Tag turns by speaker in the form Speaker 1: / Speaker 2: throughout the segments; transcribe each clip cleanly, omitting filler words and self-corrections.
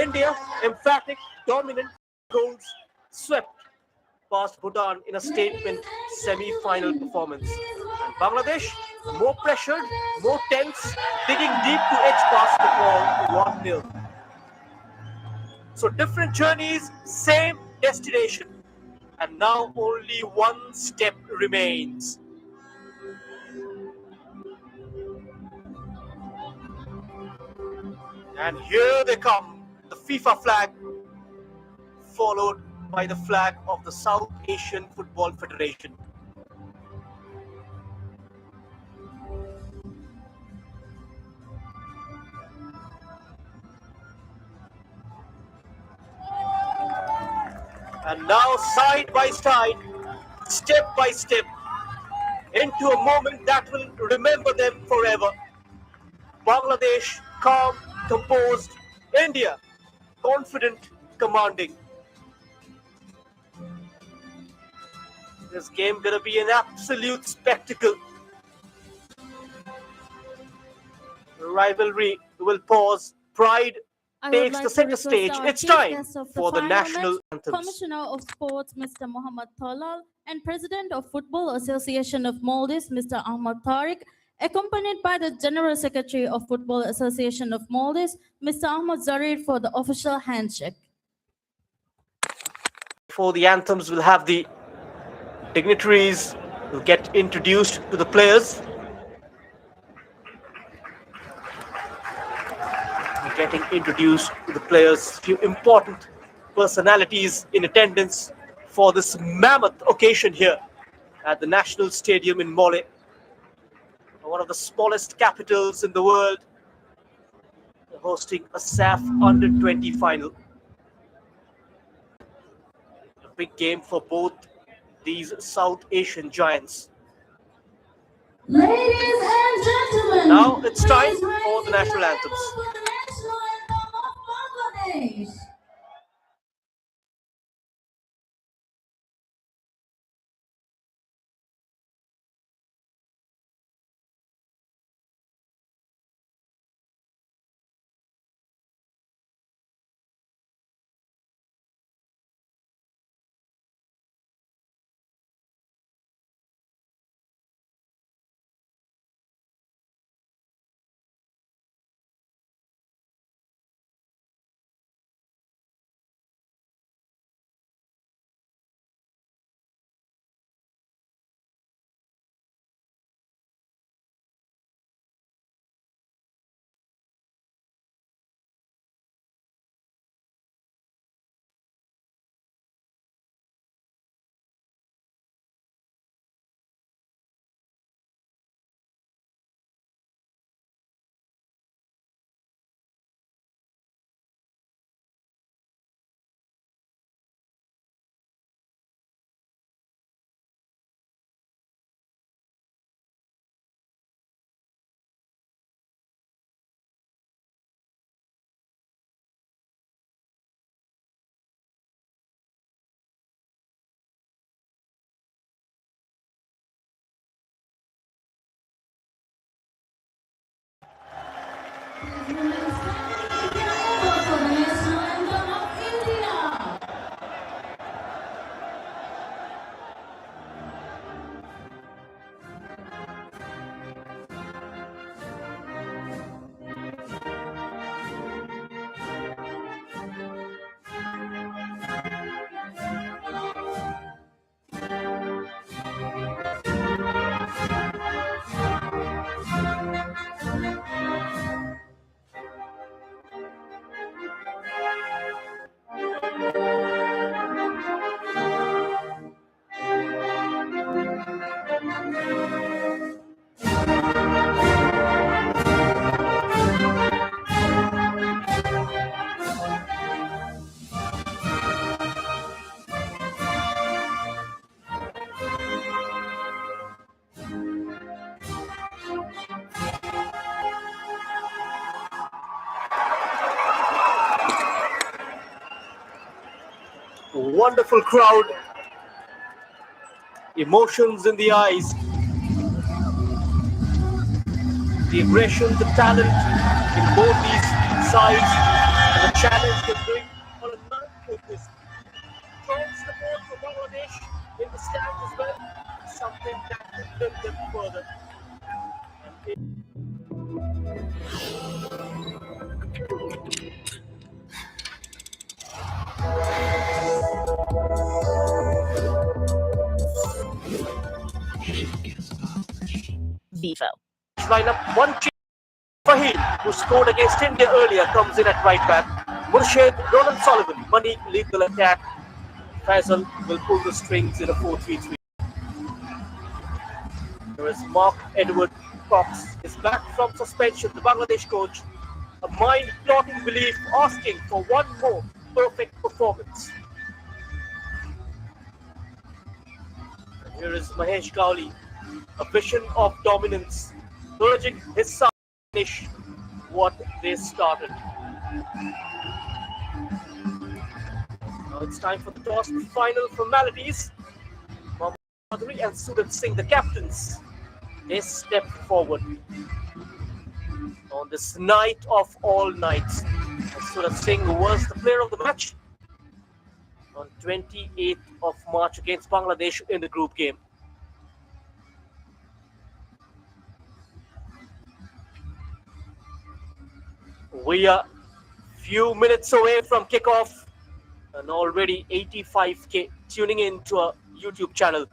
Speaker 1: India, emphatic, dominant, goals swept past Bhutan in a statement semi-final performance. And Bangladesh, more pressured, more tense, digging deep to edge past the ball 1-0. So different journeys, same destination. And now only one step remains. And here they come, the FIFA flag, followed by the flag of the South Asian Football Federation. And now side by side, step by step, into a moment that will remember them forever. Bangladesh, calm, composed. India, confident, commanding. This game gonna be an absolute spectacle. Rivalry will pause. Pride takes the center stage. It's time for the national anthems.
Speaker 2: Commissioner of Sports, Mr. Mohammad Talal, and President of Football Association of Maldives, Mr. Ahmad Tariq, accompanied by the General Secretary of Football Association of Maldives, Mr. Ahmad Zarir, for the official handshake.
Speaker 1: Before the anthems, we'll have the dignitaries will get introduced to the players. Getting introduced to the players, few important personalities in attendance for this mammoth occasion here at the National Stadium in Mole, one of the smallest capitals in the world, hosting a SAFF Under-20 final. A big game for both these South Asian giants.
Speaker 3: Ladies and gentlemen,
Speaker 1: now it's time for the national anthems.
Speaker 3: Bangladesh.
Speaker 1: Wonderful crowd, emotions in the eyes, the aggression, the talent in both these sides, The challenge they bring on a night like this. Strong support for Bangladesh in the stands as well. Something that could lift them further.
Speaker 4: Vivo.
Speaker 1: Lineup one change. Fahid, who scored against India earlier, comes in at right back. Murshid, Roland Sullivan, Manik lead the attack. Faisal will pull the strings in a 4-3-3. There is Mark Edward Cox is back from suspension. The Bangladesh coach, a mind-plotting belief, asking for one more perfect performance. And here is Mahesh Gowli, a vision of dominance, urging his side to finish what they started. Now it's time for the toss. Final formalities. Mohammad Chaudhary and Surat Singh, the captains, they step forward on this night of all nights. Surat Singh was the player of the match on 28th of March against Bangladesh in the group game. We are few minutes away from kickoff, and already 85k tuning in to our YouTube channel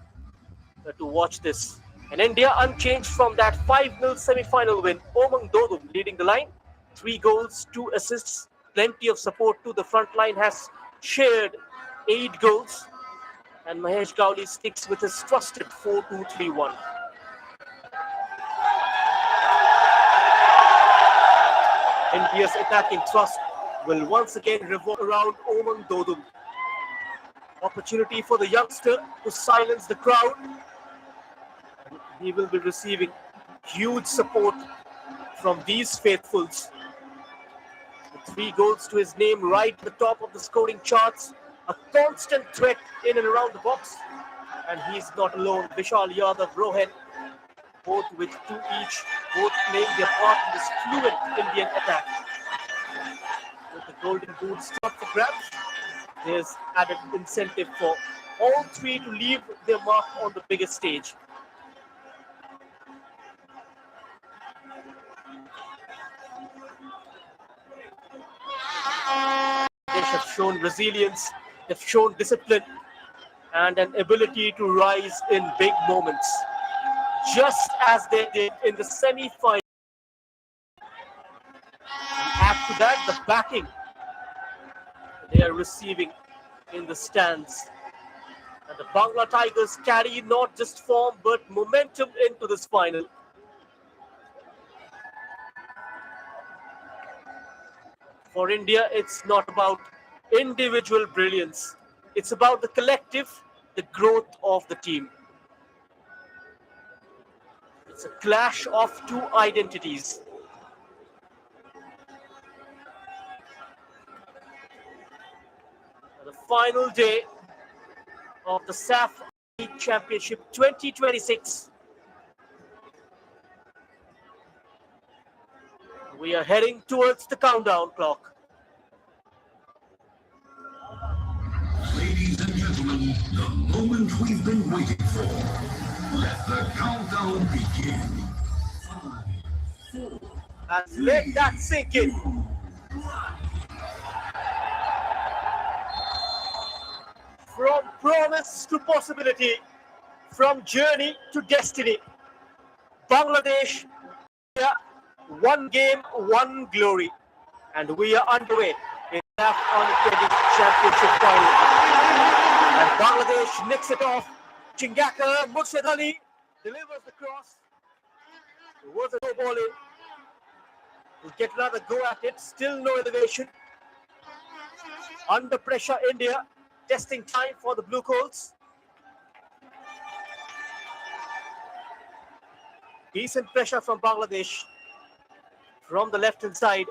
Speaker 1: to watch this. And India unchanged from that 5-0 semi-final win. Omang Dodum leading the line, 3 goals, 2 assists, plenty of support to the front line, has shared 8 goals, and Mahesh Gowli sticks with his trusted 4-2-3-1. India's attacking thrust will once again revolve around Omang Dodum. Opportunity for the youngster to silence the crowd. He will be receiving huge support from these faithfuls. With 3 goals to his name, right at the top of the scoring charts. A constant threat in and around the box. And he's not alone. Vishal Yadav, Rohan, both with 2 each, both playing their part in this fluid Indian attack. With the golden boots up for grabs, there's added incentive for all 3 to leave their mark on the biggest stage. They have shown resilience, they've shown discipline, and an ability to rise in big moments, just as they did in the semi-final. Add to that the backing they are receiving in the stands. And the Bangla Tigers carry not just form but momentum into this final. For India, it's not about individual brilliance. It's about the collective, the growth of the team. It's a clash of 2 identities. The final day of the SAFF U20 Championship 2026. We are heading towards the countdown clock.
Speaker 5: Ladies and gentlemen, the moment we've been waiting for. Let the countdown begin. 5, 4,
Speaker 1: And let that sink in. From promise to possibility, from journey to destiny, Bangladesh, one game, one glory, and we are underway in SAFF U20 Championship final. And Bangladesh nicks it off. Chingaka Murshid Ali delivers the cross. It was a no ball in. We'll get another go at it. Still no elevation. Under pressure, India testing time for the Blue Coats. Decent pressure from Bangladesh from the left-hand side.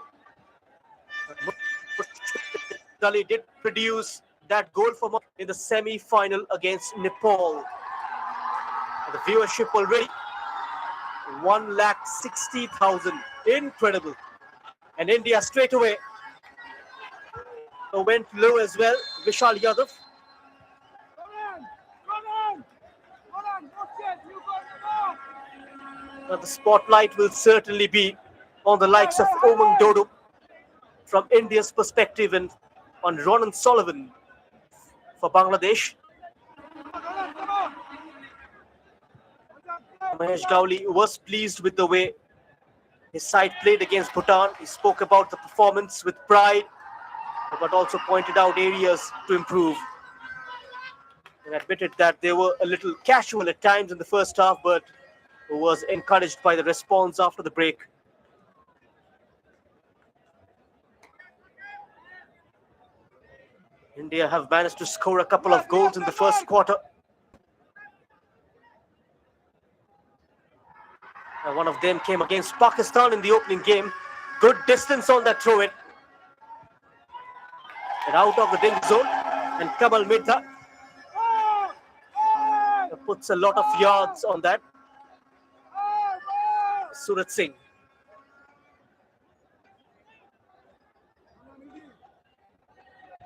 Speaker 1: Ali did produce that goal for in the semi-final against Nepal. And the viewership already 1,60,000. Incredible. And India straight away went low as well. Vishal Yadav. But the spotlight will certainly be on the likes of Omang Dodo from India's perspective and on Ronan Sullivan for Bangladesh. Mahesh Gowli was pleased with the way his side played against Bhutan. He spoke about the performance with pride, but also pointed out areas to improve. And admitted that they were a little casual at times in the first half, but was encouraged by the response after the break. India have managed to score a couple of goals in the first quarter. And one of them came against Pakistan in the opening game. Good distance on that throw-in. And out of the danger zone. And Kamal Mirza puts a lot of yards on that. Surat Singh.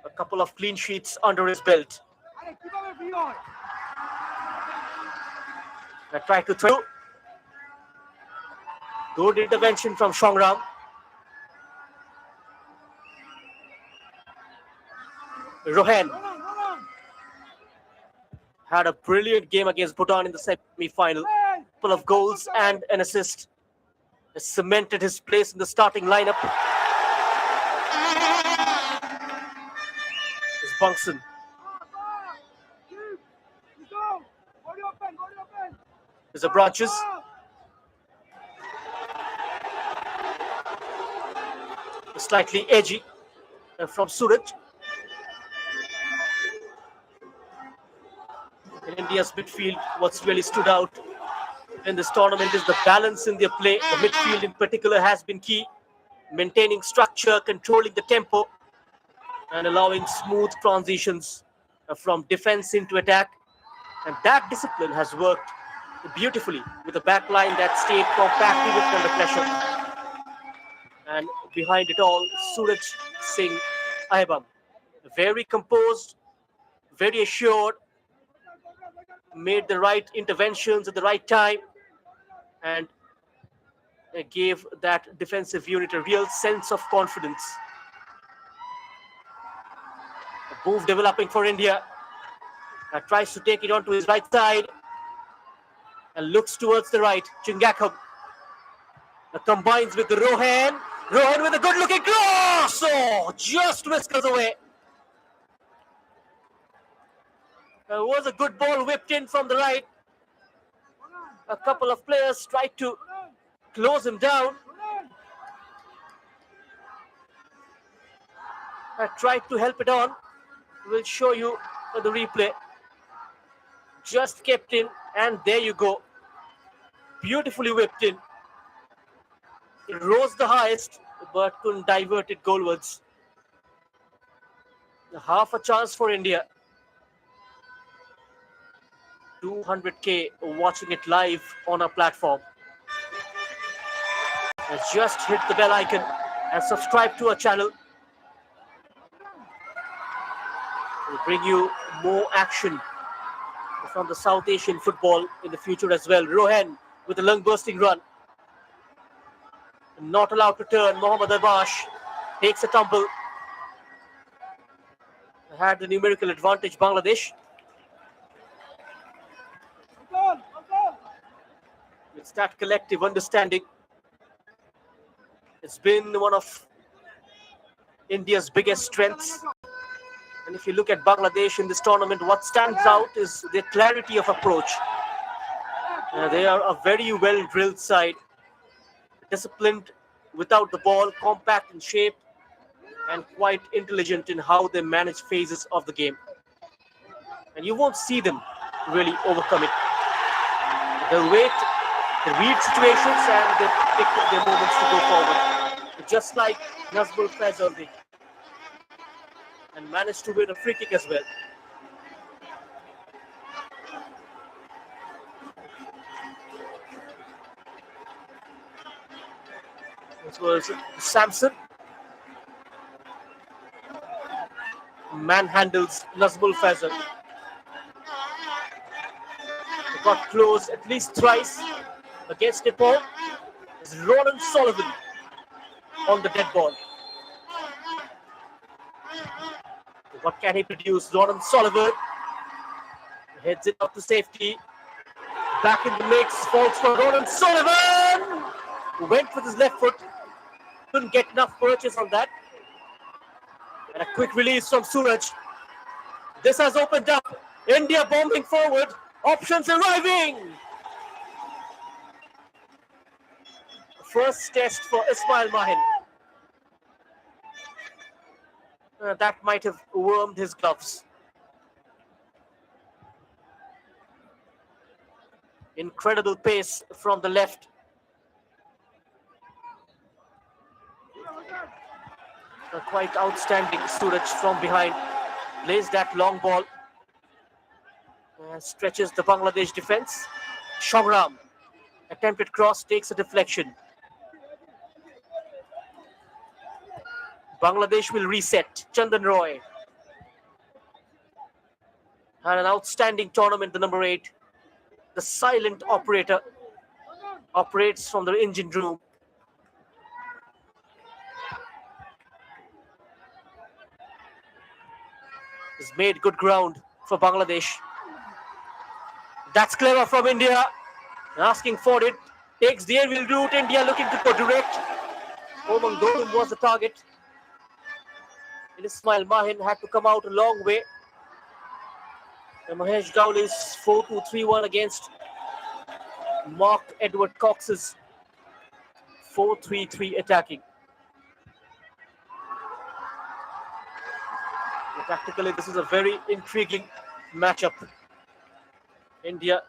Speaker 1: A couple of clean sheets under his belt. I tried to throw. Good intervention from Shongram. Rohan had a brilliant game against Bhutan in the semi-final. Couple of goals and an assist. He cemented his place in the starting lineup. It's Bungson. There's a Branches. Slightly edgy from Surat. In India's midfield, what's really stood out in this tournament is the balance in their play. The midfield in particular has been key. Maintaining structure, controlling the tempo, and allowing smooth transitions from defense into attack. And that discipline has worked beautifully with a back line that stayed compact even under pressure. And behind it all, Suraj Singh Ahibam. Very composed, very assured, made the right interventions at the right time, and gave that defensive unit a real sense of confidence. A move developing for India. Tries to take it onto his right side and looks towards the right. Chingakham combines with Rohan. Rohan with a good-looking cross! Oh, just whiskers away. Was a good ball whipped in from the right. A couple of players tried to close him down. Tried to help it on. We'll show you the replay. Just kept in, and there you go. Beautifully whipped in. It rose the highest, but couldn't divert it goalwards. Half a chance for India. 200K watching it live on our platform. Just hit the bell icon and subscribe to our channel. We'll bring you more action from the South Asian football in the future as well. Rohan with a lung-bursting run. Not allowed to turn. Mohammad Abash takes a tumble. Had the numerical advantage, Bangladesh. It's that collective understanding. It's been one of India's biggest strengths. And if you look at Bangladesh in this tournament, what stands out is their clarity of approach. They are a very well-drilled side. Disciplined without the ball, compact in shape, and quite intelligent in how they manage phases of the game. And you won't see them really overcome it. They'll wait, they read situations, and they pick their moments to go forward. Just like Nazmul Faiz and managed to win a free kick as well. This was Samson. manhandles Nazmul Faisal. They got close at least thrice against Nepal. It's Ronan Sullivan on the dead ball. What can he produce? Ronan Sullivan heads it up to safety. Back in the mix, falls for Ronan Sullivan, who went with his left foot. Couldn't get enough purchase on that. And a quick release from Suraj. This has opened up. India bombing forward. Options arriving. First test for Ismail Mahin. That might have wormed his gloves. Incredible pace from the left. Quite outstanding. Suraj from behind lays that long ball. Stretches the Bangladesh defense. Shobram, attempted cross, takes a deflection. Bangladesh will reset. Chandan Roy. And an outstanding tournament, the number 8. The silent operator operates from the engine room. He's made good ground for Bangladesh. That's clever from India. Asking for it. Takes the aerial route. India looking to go direct. Omang Dodum was the target. And Ismail Mahin had to come out a long way. And Mahesh Gowley's 4-2-3-1 against Mark Edward Cox's 4-3-3 attacking. And tactically, this is a very intriguing matchup. India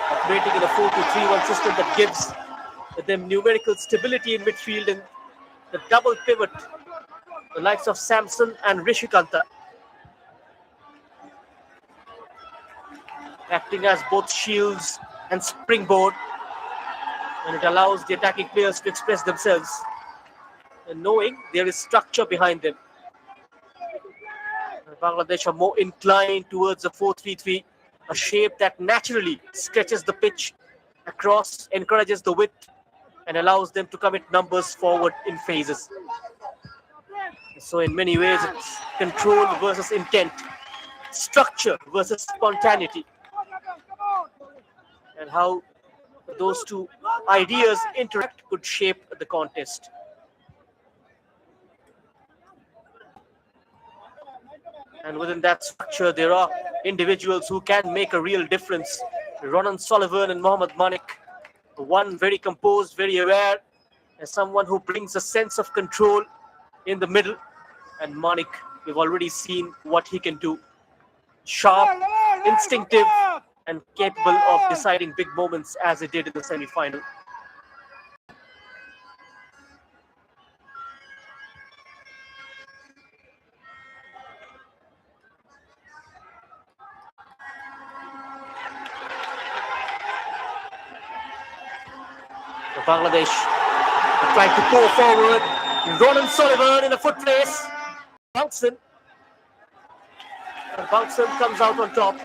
Speaker 1: operating in a 4-2-3-1 system that gives them numerical stability in midfield and the double pivot, the likes of Samson and Rishikanta, acting as both shields and springboard, and it allows the attacking players to express themselves and knowing there is structure behind them. Bangladesh are more inclined towards a 4-3-3, a shape that naturally stretches the pitch across, encourages the width, and allows them to commit numbers forward in phases. So in many ways, it's control versus intent, structure versus spontaneity, and how those two ideas interact could shape the contest. And within that structure, there are individuals who can make a real difference. Ronan Sullivan and Mohammad Manik, one very composed, very aware, and someone who brings a sense of control in the middle. And Manik, we've already seen what he can do. Sharp, instinctive, and capable of deciding big moments as he did in the semi-final. Bangladesh trying to go forward. Ronan Sullivan in a foot race. Bouncing. And Bouncing comes out on top.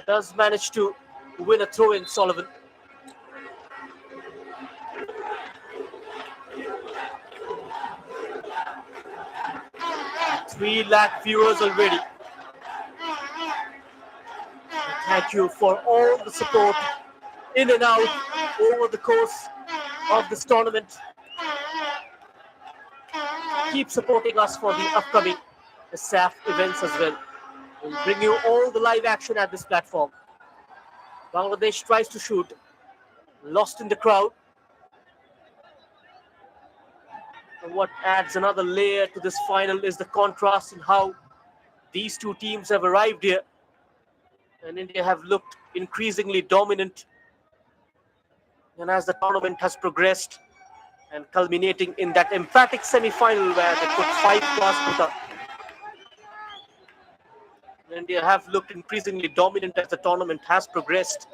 Speaker 1: Does manage to win a throw in, Sullivan. Three lakh viewers already. Thank you for all the support in and out over the course of this tournament. Keep supporting us for the upcoming SAFF events as well. We'll bring you all the live action at this platform. Bangladesh tries to shoot. Lost in the crowd. And what adds another layer to this final is the contrast in how these two teams have arrived here. And India have looked increasingly dominant. And as the tournament has progressed and culminating in that emphatic semi-final where they put 5 past Bhutan, India have looked increasingly dominant as the tournament has progressed.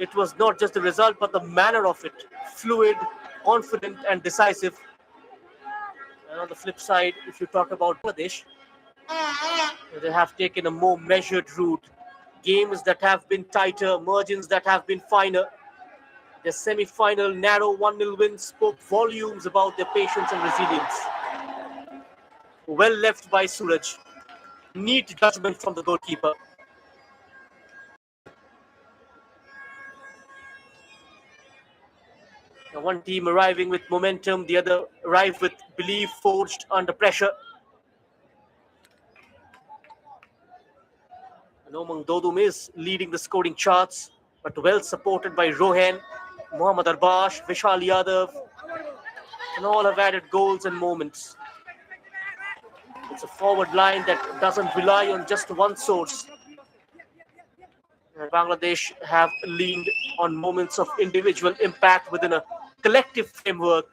Speaker 1: It was not just the result, but the manner of it. Fluid, confident, and decisive. And on the flip side, if you talk about Bangladesh, they have taken a more measured route. Games that have been tighter, margins that have been finer. Their semi-final narrow 1-0 win spoke volumes about their patience and resilience. Well left by Suraj. Neat judgment from the goalkeeper. Now one team arriving with momentum, the other arrived with belief forged under pressure. And Omang Dodum is leading the scoring charts, but well supported by Rohan, Mohammad Arbash, Vishal Yadav, and all have added goals and moments. It's a forward line that doesn't rely on just one source. And Bangladesh have leaned on moments of individual impact within a collective framework.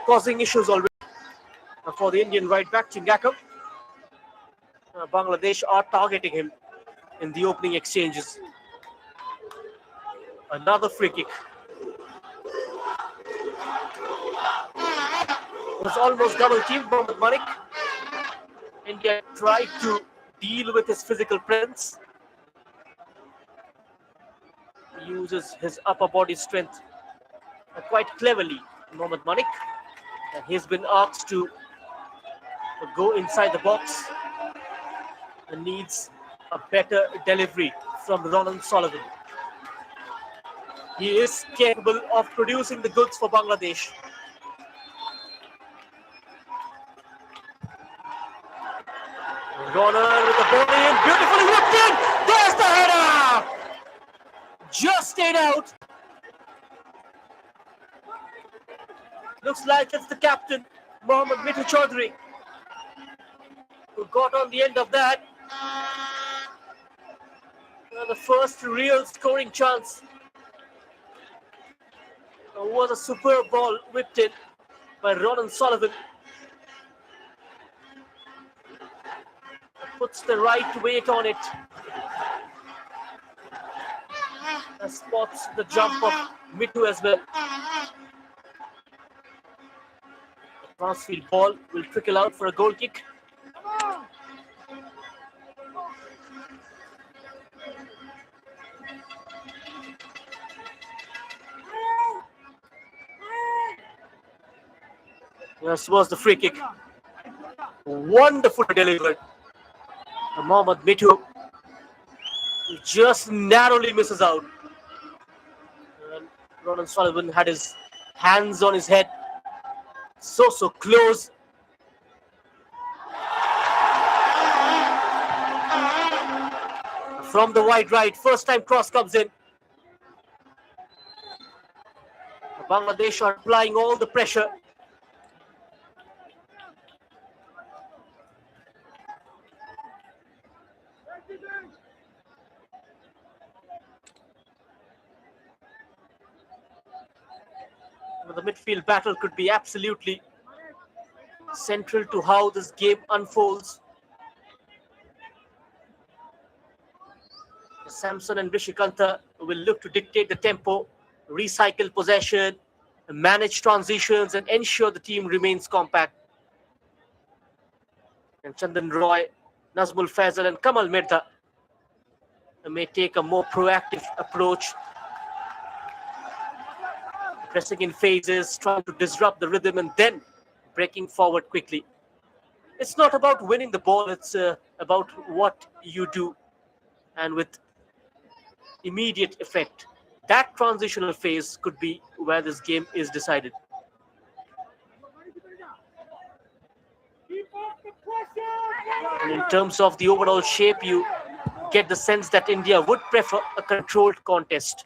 Speaker 1: Causing issues already for the Indian right back, Chingakam. Bangladesh are targeting him in the opening exchanges. Another free kick. It was almost double teamed by Mohammad Malik. India tried to deal with his physical presence. He uses his upper body strength quite cleverly, Mohammad Malik. And he's been asked to go inside the box and needs a better delivery from Ronan Sullivan. He is capable of producing the goods for Bangladesh. Ronan with the ball in, beautifully whipped in. There's the header! Just stayed out. Looks like it's the captain, Mohammad Mitu Chaudhary, who got on the end of that. The first real scoring chance was a superb ball whipped in by Ronan Sullivan. Puts the right weight on it. Spots the jump of Mitu as well. Crossfield ball will trickle out for a goal kick. This was the free kick. Wonderful delivered. Mohammad Mitu just narrowly misses out. And Ronan Sullivan had his hands on his head. So close. From the wide right, first time cross comes in. Bangladesh are applying all the pressure. The midfield battle could be absolutely central to how this game unfolds. Samson and Rishikanta will look to dictate the tempo, recycle possession, manage transitions, and ensure the team remains compact. And Chandan Roy, Nazmul Faisal, and Kamal Mirza may take a more proactive approach, pressing in phases, trying to disrupt the rhythm, and then breaking forward quickly. It's not about winning the ball, it's about what you do, and with immediate effect. That transitional phase could be where this game is decided. And in terms of the overall shape, you get the sense that India would prefer a controlled contest.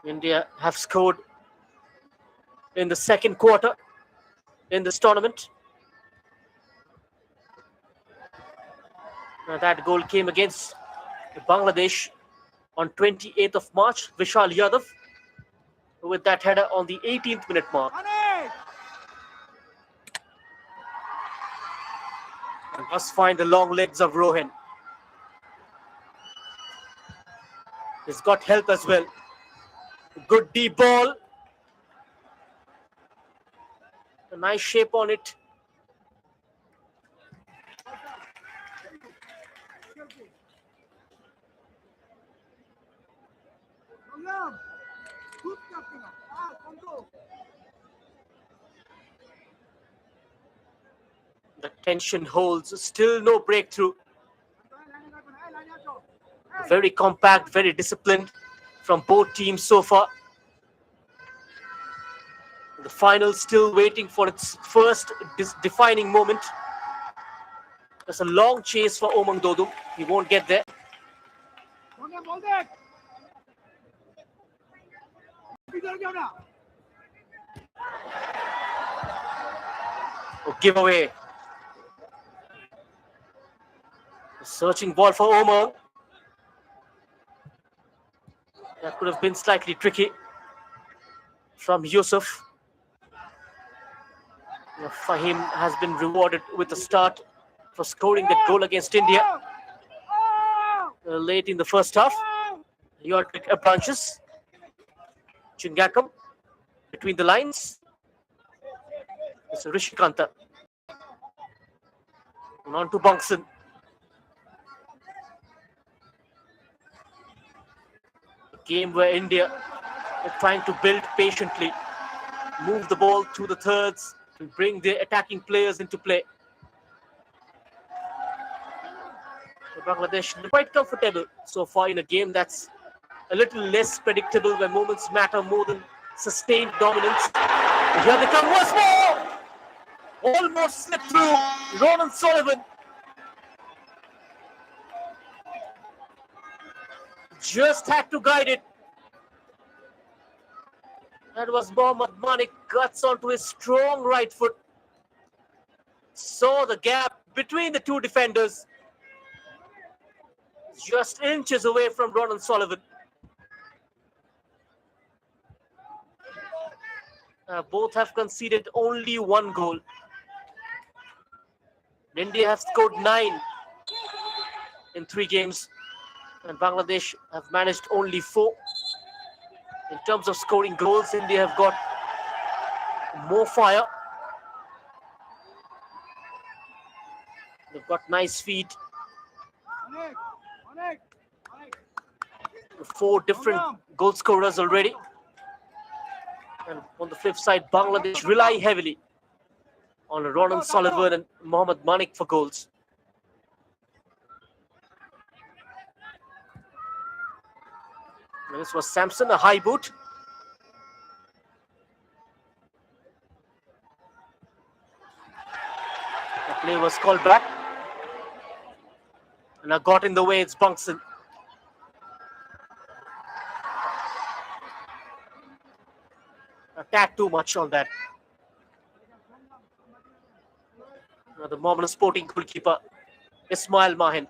Speaker 1: India have scored in the second quarter in this tournament. Now that goal came against to Bangladesh on 28th of March. Vishal Yadav with that header on the 18th minute mark. And must find the long legs of Rohan. He's got help as well. Good deep ball. A nice shape on it. The tension holds, still no breakthrough. Very compact, very disciplined from both teams so far. The final still waiting for its first defining moment. There's a long chase for Omang Dodum. He won't get there. Oh, giveaway. Searching ball for Omang. That could have been slightly tricky from Yusuf. Fahim has been rewarded with a start for scoring the goal against India late in the first half. York branches. Chingakam between the lines. It's Rishikanta. And on to Bangsan. A game where India are trying to build patiently, move the ball to the thirds, and bring their attacking players into play. Bangladesh quite comfortable so far in a game that's a little less predictable, where moments matter more than sustained dominance. And here they come once more! Almost slipped through. Ronan Sullivan just had to guide it. That was Mohammad Manik, guts onto his strong right foot. Saw the gap between the two defenders. Just inches away from Ronan Sullivan. Both have conceded only one goal. India have scored 9 in 3 games, and Bangladesh have managed only 4. In terms of scoring goals, India have got more fire. They've got nice feet. 4 different goal scorers already. And on the flip side, Bangladesh rely heavily on Ronan Sullivan and Mohammad Manik for goals. And this was Samson, a high boot. The play was called back. And I got in the way, it's Bangsan. A tad too much on that. The Mohammedan Sporting goalkeeper, Ismail Mahin.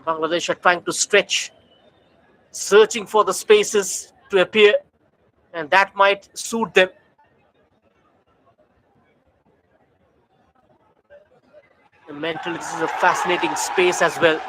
Speaker 1: Bangladesh are trying to stretch, searching for the spaces to appear, and that might suit them. And mentally, this is a fascinating space as well.